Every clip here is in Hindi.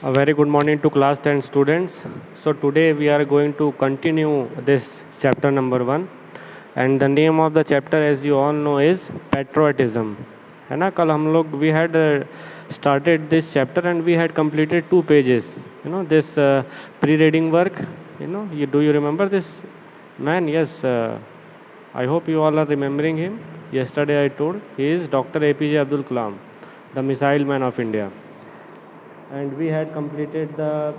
A very good morning to class 10 students. So today we are going to continue this chapter number 1 and the name of the chapter as you all know is patriotism. है ना कल हम लोग we had started this chapter and we had completed 2 pages. This pre-reading work. Do you remember this man? Yes. I hope you all are remembering him. Yesterday I told he is Dr. APJ Abdul Kalam, the missile man of India. And we had completed the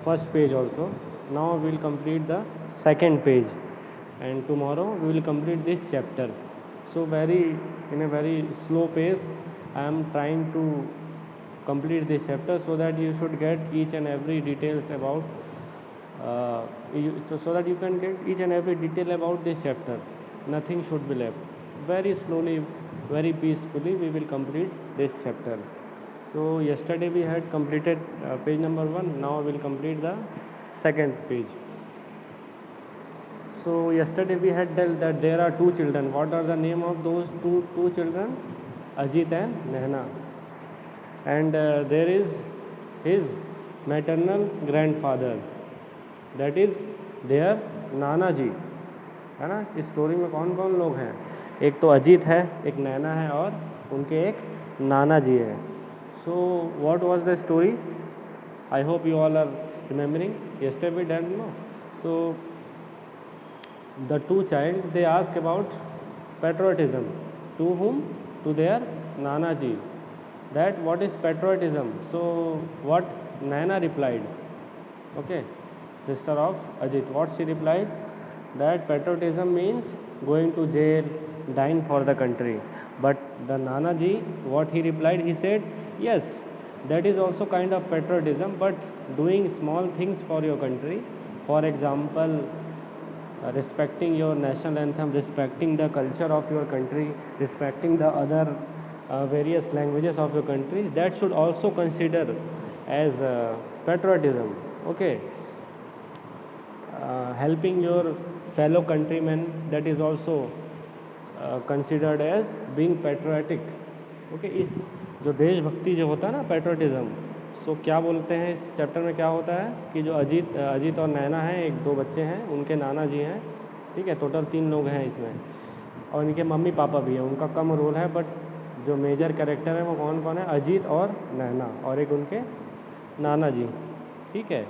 first page also. Now we will complete the second page and tomorrow we will complete this chapter. So in a very slow pace I am trying to complete this chapter so that you should get each and every details about so that you can get each and every detail about this chapter. Nothing should be left. Very slowly, very peacefully we will complete this chapter. So yesterday we had completed page number 1. Now we will complete the second page. So yesterday we had dealt that there are 2 children. What are the name of those two children? Ajit and Nehna. And there is his maternal grandfather. That is their नाना जी, है ना. इस स्टोरी में कौन कौन लोग हैं? एक तो अजीत है, एक नैना है और उनके एक नाना जी है. So what was the story? I hope you all are remembering. Yesterday we did, no? So the 2 child they ask about patriotism. To whom? To their Nana ji. That what is patriotism? So what Naina replied? Okay, sister of Ajit. What she replied? That patriotism means going to jail, dying for the country. But the Nana ji, what he replied? He said, yes, that is also kind of patriotism, but doing small things for your country. For example, respecting your national anthem, respecting the culture of your country, respecting the other various languages of your country, that should also consider as patriotism. Okay, helping your fellow countrymen, that is also considered as being patriotic. Okay, इस जो देशभक्ति जो होता है ना पैट्रियटिज्म, सो क्या बोलते हैं इस चैप्टर में क्या होता है कि जो अजीत और नैना हैं, एक 2 बच्चे हैं, उनके नाना जी हैं. ठीक है, टोटल 3 लोग हैं इसमें और इनके मम्मी पापा भी हैं. उनका कम रोल है बट जो मेजर कैरेक्टर है वो कौन कौन है? अजीत और नैना और एक उनके नाना जी. ठीक है,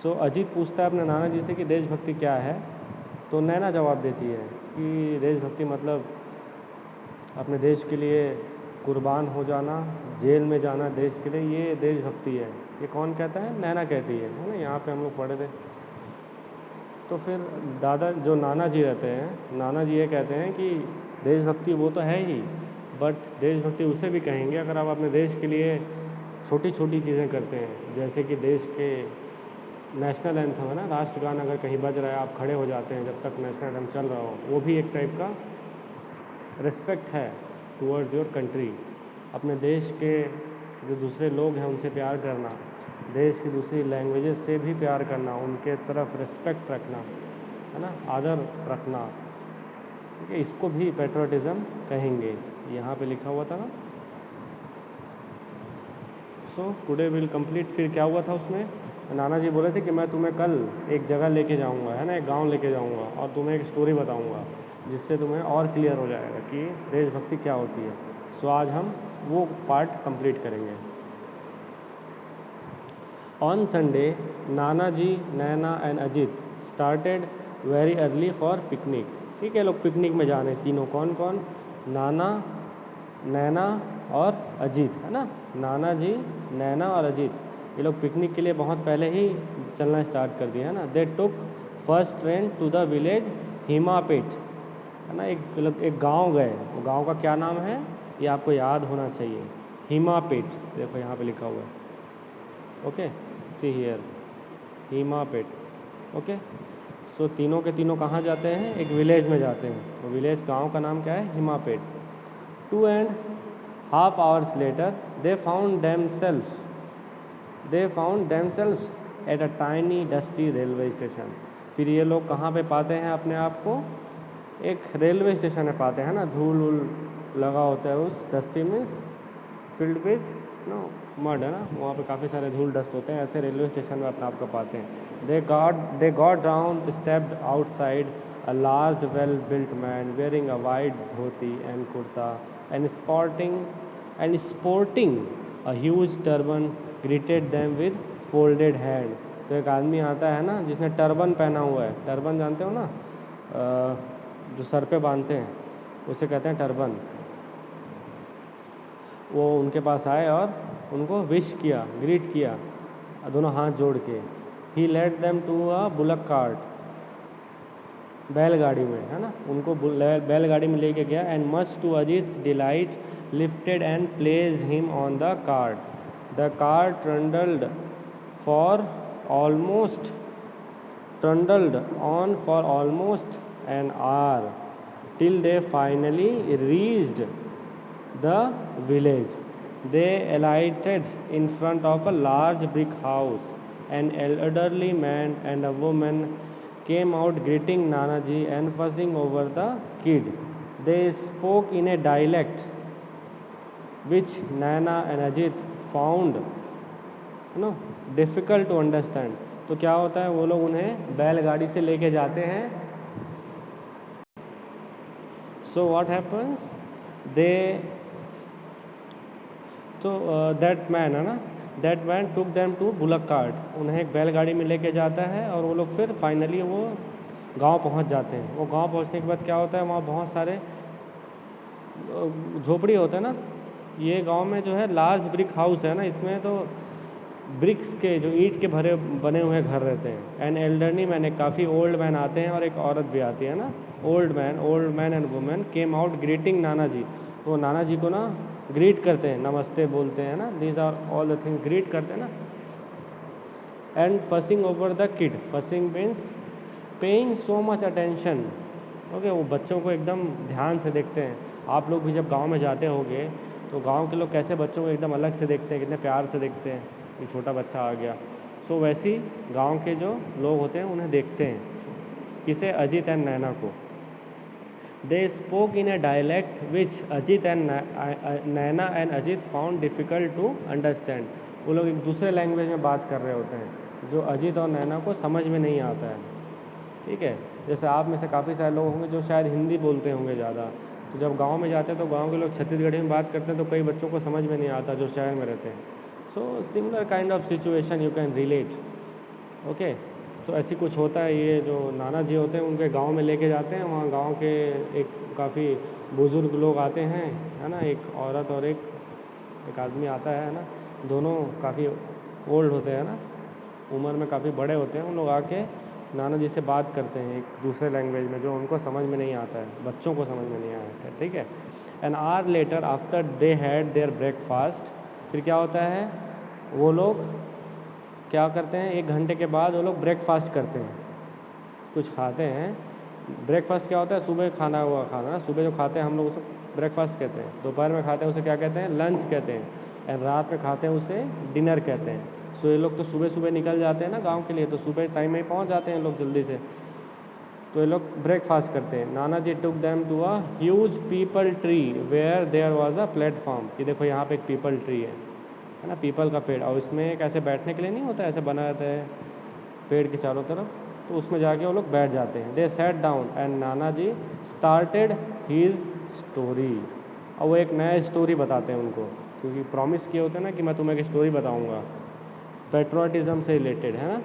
सो अजीत पूछता है अपने नाना जी से कि देशभक्ति क्या है, तो नैना जवाब देती है कि देशभक्ति मतलब अपने देश के लिए कुर्बान हो जाना, जेल में जाना देश के लिए, ये देशभक्ति है. ये कौन कहता है? नैना कहती है ना. यहाँ पे हम लोग पढ़े थे. तो फिर दादा जो नाना जी रहते हैं, नाना जी ये कहते हैं कि देशभक्ति वो तो है ही, बट देशभक्ति उसे भी कहेंगे अगर आप अपने देश के लिए छोटी छोटी चीज़ें करते हैं. जैसे कि देश के नेशनल एंथम है ना, राष्ट्रगान अगर कहीं बज रहा है आप खड़े हो जाते हैं जब तक नेशनल एंथम चल रहा हो, वो भी एक टाइप का रिस्पेक्ट है टूवर्ड्स योर कंट्री. अपने देश के जो दूसरे लोग हैं उनसे प्यार करना, देश की दूसरी लैंग्वेजेस से भी प्यार करना, उनके तरफ रिस्पेक्ट रखना, है ना, आदर रखना. ठीक है, इसको भी पैट्रियटिज्म कहेंगे. यहाँ पे लिखा हुआ था ना. So today will complete. फिर क्या हुआ था उसमें? नाना जी बोले थे कि मैं तुम्हें कल एक जगह लेके जाऊँगा, है ना, एक गाँव लेके जाऊँगा और तुम्हें एक स्टोरी बताऊँगा जिससे तुम्हें और क्लियर हो जाएगा कि देशभक्ति क्या होती है. सो आज हम वो पार्ट कंप्लीट करेंगे. On Sunday Nana ji, Naina and Ajit started very early for picnic. ठीक है, लोग पिकनिक में जा रहे हैं तीनों. कौन कौन? नाना, नैना और अजीत, है ना. नाना जी, नैना और अजीत ये लोग पिकनिक के लिए बहुत पहले ही चलना स्टार्ट कर दिया, है ना. They took first train to the village Himapet, है ना. एक गांव गए. वो गांव का क्या नाम है ये आपको याद होना चाहिए. हिमापेट. देखो यहाँ पे लिखा हुआ है. Okay, see here, Himapet. Okay, so तीनों के तीनों कहाँ जाते हैं? एक विलेज में जाते हैं. वो विलेज गांव का नाम क्या है? हिमापेट. 2.5 hours later they found themselves at a tiny dusty railway station. फिर ये लोग कहाँ पे पाते हैं अपने आप को? एक रेलवे स्टेशन में पाते हैं ना. धूल वूल लगा होता है उस dusty means filled with mud है ना, वहाँ पे काफ़ी सारे धूल डस्ट होते हैं, ऐसे रेलवे स्टेशन में अपने आप को पाते हैं। They got down, stepped outside a large well built man wearing a white dhoti and kurta and sporting a huge turban greeted them with folded hand. तो एक आदमी आता है ना जिसने टर्बन पहना हुआ है, टर्बन जानते हो ना, जो सर पे बांधते हैं उसे कहते हैं टर्बन। वो उनके पास आए और उनको विश किया, ग्रीट किया दोनों हाथ जोड़ के। He led them to a bullock cart, बैलगाड़ी में है ना, उनको बैलगाड़ी में लेके गया। And much to Aziz delight lifted and place him on the cart. The cart trundled on for almost an hour till they finally reached the village. They alighted in front of a large brick house. An elderly man and a woman came out greeting Nanaji and fussing over the kid. They spoke in a dialect which Nana and Ajit found difficult to understand. तो क्या होता है, वो लोग उन्हें बैलगाड़ी से लेके जाते हैं। So what happens, that man है ना, that man took them to bullock cart, उन्हें एक बैलगाड़ी में लेके जाता है और वो लोग फिर फाइनली वो गांव पहुंच जाते हैं। वो गांव पहुंचने के बाद क्या होता है, वहाँ बहुत सारे झोपड़ी होते हैं ना। ये गांव में जो है लार्ज ब्रिक हाउस है ना, इसमें तो ब्रिक्स के जो ईंट के बने हुए घर रहते हैं। एंड एल्डरली मैन, एक काफ़ी ओल्ड मैन आते हैं और एक औरत भी आती है ना। Old man and women came out greeting नाना जी, वो नाना जी को ना ग्रीट करते हैं, नमस्ते बोलते हैं ना, these are all the thing greet करते हैं ना। And fussing over the kid, fussing means paying so much attention. Okay, वो बच्चों को एकदम ध्यान से देखते हैं। आप लोग भी जब गांव में जाते होंगे तो गांव के लोग कैसे बच्चों को एकदम अलग से देखते हैं, कितने प्यार से देखते हैं कि छोटा बच्चा आ गया। सो वैसे ही गांव के जो लोग होते हैं उन्हें देखते हैं, किसे, अजित एंड नैना को। They spoke in a dialect which Ajit and Naina and Ajit found difficult to understand. वो लोग एक दूसरे लैंग्वेज में बात कर रहे होते हैं जो अजित और नैना को समझ में नहीं आता है। ठीक है, जैसे आप में से काफ़ी सारे लोग होंगे जो शायद हिंदी बोलते होंगे ज़्यादा, तो जब गांव में जाते हैं तो गांव के लोग छत्तीसगढ़ी में बात करते हैं तो कई बच्चों को समझ में नहीं आता जो शहर में रहते हैं। So similar kind of situation you can relate. Okay, तो ऐसी कुछ होता है। ये जो नाना जी होते हैं उनके गांव में लेके जाते हैं, वहाँ गांव के एक काफ़ी बुज़ुर्ग लोग आते हैं, है ना, एक औरत और एक आदमी आता है ना, दोनों काफ़ी ओल्ड होते हैं ना, उम्र में काफ़ी बड़े होते हैं। उन लोग आके नाना जी से बात करते हैं एक दूसरे लैंग्वेज में जो उनको समझ में नहीं आता है, बच्चों को समझ में नहीं आता है। ठीक है। An hour later after they had there breakfast, फिर क्या होता है, वो लोग क्या करते हैं, 1 घंटे के बाद वो लोग ब्रेकफास्ट करते हैं, कुछ खाते हैं। ब्रेकफास्ट क्या होता है, सुबह खाना हुआ खाना, सुबह जो खाते हैं हम लोग उसे ब्रेकफास्ट कहते हैं। दोपहर में खाते हैं उसे क्या कहते हैं, लंच कहते हैं। एंड रात में खाते हैं उसे डिनर कहते हैं। सो ये लोग तो सुबह सुबह निकल जाते हैं ना गांव के लिए, तो सुबह टाइम में ही पहुंच जाते हैं लोग जल्दी से, तो ये लोग ब्रेकफास्ट करते हैं। Nana ji took them to a huge peepal tree where there was a platform. ये देखो यहाँ पे एक पीपल ट्री है ना, पीपल का पेड़, और इसमें एक ऐसे बैठने के लिए नहीं होता, ऐसे बना रहता है पेड़ के चारों तरफ, तो उसमें जाके वो लोग बैठ जाते हैं। दे sat down and Nana ji started his story. और वो एक नया स्टोरी बताते हैं उनको, क्योंकि प्रॉमिस किए होते हैं ना कि मैं तुम्हें एक स्टोरी बताऊँगा पेट्रोटिज़म से रिलेटेड, है ना,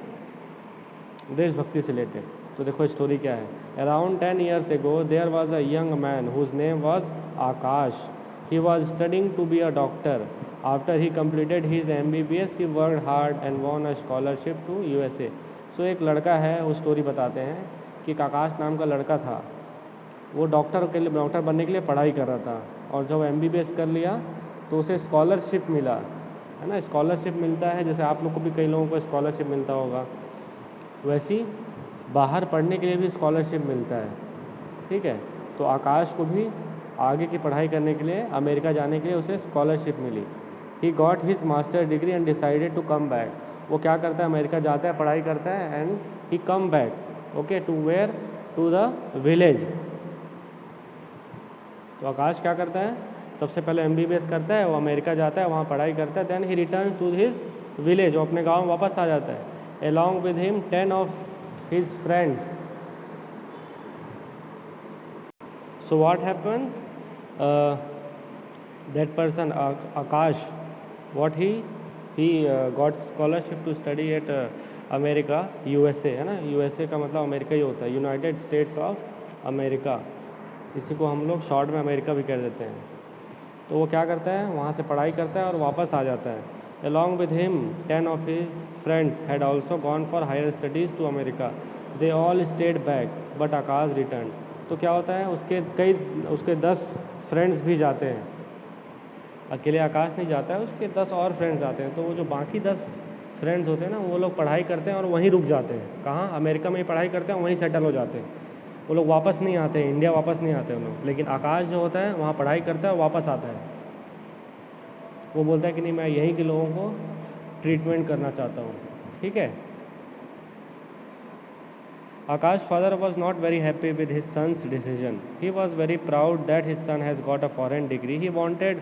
देशभक्ति से रिलेटेड। तो देखो स्टोरी क्या है। Around 10 years ago there was a young man whose name was Akash. He was studying to be a doctor. After he completed his MBBS he worked hard and won a scholarship to USA. So एक लड़का है, वो स्टोरी बताते हैं कि एक आकाश नाम का लड़का था, वो डॉक्टर बनने के लिए पढ़ाई कर रहा था, और जब MBBS कर लिया तो उसे स्कॉलरशिप मिला, है ना। स्कॉलरशिप मिलता है, जैसे आप लोग को भी कई लोगों को स्कॉलरशिप मिलता होगा, वैसी बाहर पढ़ने के लिए भी स्कॉलरशिप मिलता है। ठीक है, तो आकाश को भी आगे की पढ़ाई करने के लिए अमेरिका जाने के लिए उसे स्कॉलरशिप मिली। He got his master degree and decided to come back. वो क्या करता है, अमेरिका जाता है, पढ़ाई करता है, and he come back, okay, to where, to the village. तो आकाश क्या करता है, सबसे पहले MBBS करता है, वो अमेरिका जाता है, वहाँ पढ़ाई करता है, then he returns to his village, वो अपने गाँव वापस आ जाता है, along with him 10 of his friends. So what happens? That person Akash, what he got scholarship to study at America, USA, है ना, USA का मतलब अमेरिका ही होता है, यूनाइटेड स्टेट्स ऑफ अमेरिका, इसी को हम लोग शॉर्ट में अमेरिका भी कह देते हैं। तो वो क्या करता है, वहाँ से पढ़ाई करता है और वापस आ जाता है। Along with him 10 of his friends had also gone for higher studies to America. They all stayed back, but Akash returned. तो क्या होता है, उसके 10 फ्रेंड्स भी जाते हैं, अकेले आकाश नहीं जाता है, उसके 10 और फ्रेंड्स आते हैं। तो वो जो बाकी 10 फ्रेंड्स होते हैं ना, वो लोग पढ़ाई करते हैं और वहीं रुक जाते हैं। कहाँ? अमेरिका में ही पढ़ाई करते हैं, वहीं सेटल हो जाते हैं। वो लोग वापस नहीं आते हैं, इंडिया वापस नहीं आते उन लोग। लेकिन आकाश जो होता है वहाँ पढ़ाई करता है और वापस आता है। वो बोलता है कि नहीं, मैं यहीं के लोगों को ट्रीटमेंट करना चाहता हूँ। ठीक है। Akash father was not very happy with his son's decision. He was very proud that his son has got a foreign degree. He wanted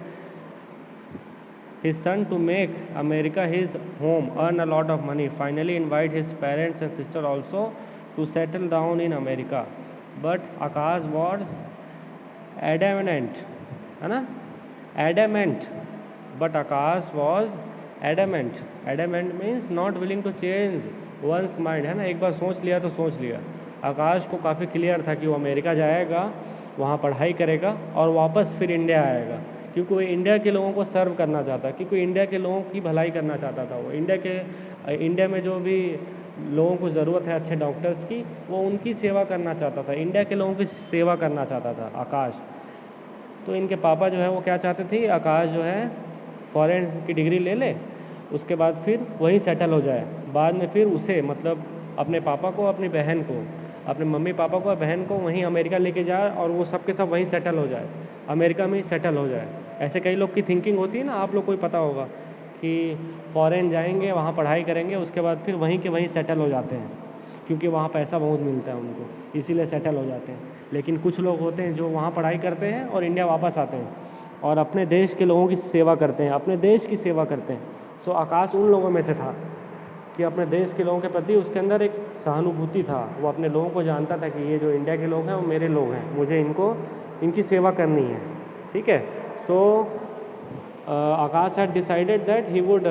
his son to make America his home, earn a lot of money, finally invite his parents and sister also to settle down in America. But Akash was adamant, है ना? Adamant. But Akash was adamant. Adamant means not willing to change one's mind, है ना? एक बार सोच लिया तो सोच लिया। आकाश को काफ़ी क्लियर था कि वो अमेरिका जाएगा, वहाँ पढ़ाई करेगा और वापस फिर इंडिया आएगा, क्योंकि वो इंडिया के लोगों को सर्व करना चाहता, क्योंकि इंडिया के लोगों की भलाई करना चाहता था। वो इंडिया में जो भी लोगों को ज़रूरत है अच्छे डॉक्टर्स की, वो उनकी सेवा करना चाहता था, इंडिया के लोगों की सेवा करना चाहता था आकाश। तो इनके पापा जो है वो क्या चाहते थे, आकाश जो है फॉरेन की डिग्री ले ले, उसके बाद फिर वहीं सेटल हो जाए, बाद में फिर उसे मतलब अपने पापा को, अपनी बहन को, अपने मम्मी पापा को, बहन को वहीं अमेरिका लेके जाए और वो सब के सब वहीं सेटल हो जाए, अमेरिका में ही सेटल हो जाए। ऐसे कई लोग की थिंकिंग होती है ना, आप लोग को ही पता होगा कि फ़ॉरेन जाएंगे, वहाँ पढ़ाई करेंगे, उसके बाद फिर वहीं के वहीं सेटल हो जाते हैं, क्योंकि वहाँ पैसा बहुत मिलता है उनको, इसीलिए सेटल हो जाते हैं। लेकिन कुछ लोग होते हैं जो वहाँ पढ़ाई करते हैं और इंडिया वापस आते हैं और अपने देश के लोगों की सेवा करते हैं, अपने देश की सेवा करते हैं। सो आकाश उन लोगों में से था कि अपने देश के लोगों के प्रति उसके अंदर एक सहानुभूति था। वो अपने लोगों को जानता था कि ये जो इंडिया के लोग हैं वो मेरे लोग हैं, मुझे इनकी सेवा करनी है। ठीक है। So Akash had decided that he would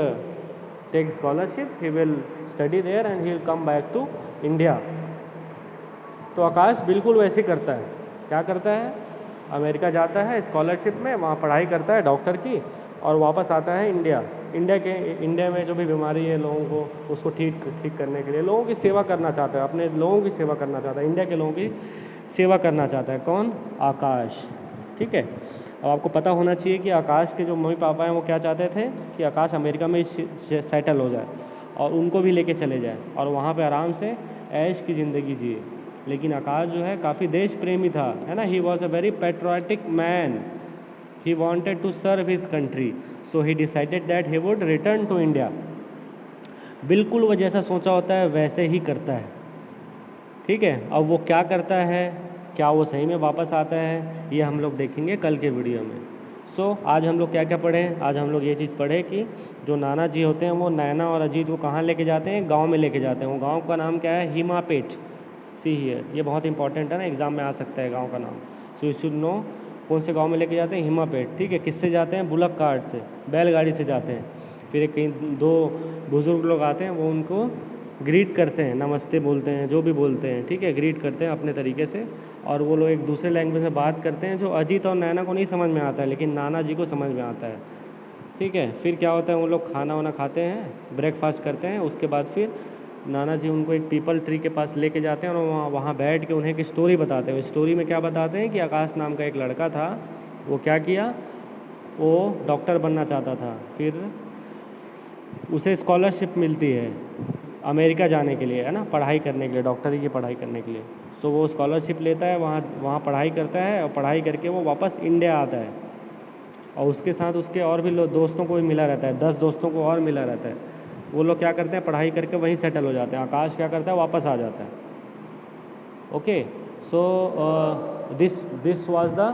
take scholarship, he will study there and he will come back to India. तो आकाश बिल्कुल वैसे ही करता है। क्या करता है? अमेरिका जाता है स्कॉलरशिप में, वहाँ पढ़ाई करता है डॉक्टर की और वापस आता है इंडिया। इंडिया में जो भी बीमारी है लोगों को, उसको ठीक करने के लिए लोगों की सेवा करना चाहता है, अपने लोगों की सेवा करना चाहता है, इंडिया के लोगों की सेवा करना चाहता है। कौन? आकाश। ठीक है। अब आपको पता होना चाहिए कि आकाश के जो मम्मी पापा हैं वो क्या चाहते थे कि आकाश अमेरिका में सेटल हो जाए और उनको भी लेके चले जाए और वहाँ पे आराम से ऐश की ज़िंदगी जिए। लेकिन आकाश जो है काफ़ी देश प्रेमी था, है ना। He was a very patriotic man, he wanted to serve his country, so he decided that he would return to India. बिल्कुल वो जैसा सोचा होता है वैसे ही करता है। ठीक है। अब वो क्या करता है, क्या वो सही में वापस आता है, ये हम लोग देखेंगे कल के वीडियो में। सो आज हम लोग क्या क्या पढ़े? आज हम लोग ये चीज़ पढ़े कि जो नाना जी होते हैं वो नैना और अजीत को कहाँ लेके जाते हैं? गांव में लेके जाते हैं। वो गांव का नाम क्या है? हिमापेट। सी हियर, ये बहुत इंपॉर्टेंट है ना, एग्जाम में आ सकता है गांव का नाम। सो यू शुड नो कौन से गांव में लेके जाते हैं? हिमापेट। ठीक है। किससे जाते हैं? बुलक कार्ट से, बैलगाड़ी से जाते हैं। फिर एक कहीं 2 बुज़ुर्ग लोग आते हैं, वो उनको ग्रीट करते हैं, नमस्ते बोलते हैं, जो भी बोलते हैं। ठीक है। ग्रीट करते हैं अपने तरीके से और वो लोग एक दूसरे लैंग्वेज में बात करते हैं जो अजीत और नैना को नहीं समझ में आता है, लेकिन नाना जी को समझ में आता है। ठीक है। फिर क्या होता है, वो लोग खाना वाना खाते हैं, ब्रेकफास्ट करते हैं। उसके बाद फिर नाना जी उनको एक पीपल ट्री के पास लेके जाते हैं और वहाँ बैठ के उन्हें एक स्टोरी बताते हैं। उस स्टोरी में क्या बताते हैं कि आकाश नाम का एक लड़का था, वो क्या किया, वो डॉक्टर बनना चाहता था। फिर उसे स्कॉलरशिप मिलती है अमेरिका जाने के लिए, है ना, पढ़ाई करने के लिए, डॉक्टरी की पढ़ाई करने के लिए। सो वो स्कॉलरशिप लेता है, वहाँ पढ़ाई करता है और पढ़ाई करके वो वापस इंडिया आता है और उसके साथ उसके और भी दोस्तों को भी मिला रहता है, 10 दोस्तों को और मिला रहता है। वो लोग क्या करते हैं? पढ़ाई करके वहीं सेटल हो जाते हैं। आकाश क्या करता है? वापस आ जाता है। Okay. So this was the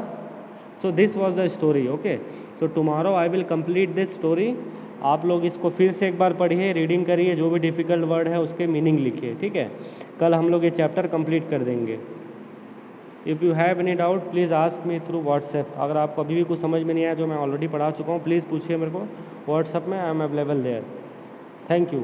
so this was the story. Okay, so tomorrow I will complete this story. आप लोग इसको फिर से एक बार पढ़िए, रीडिंग करिए, जो भी डिफ़िकल्ट वर्ड है उसके मीनिंग लिखिए, ठीक है। कल हम लोग ये चैप्टर कंप्लीट कर देंगे। If you have any doubt please ask me through WhatsApp. अगर आपको अभी भी कुछ समझ में नहीं आया जो मैं ऑलरेडी पढ़ा चुका हूँ, प्लीज़ पूछिए मेरे को व्हाट्सएप में, I am available there. Thank you.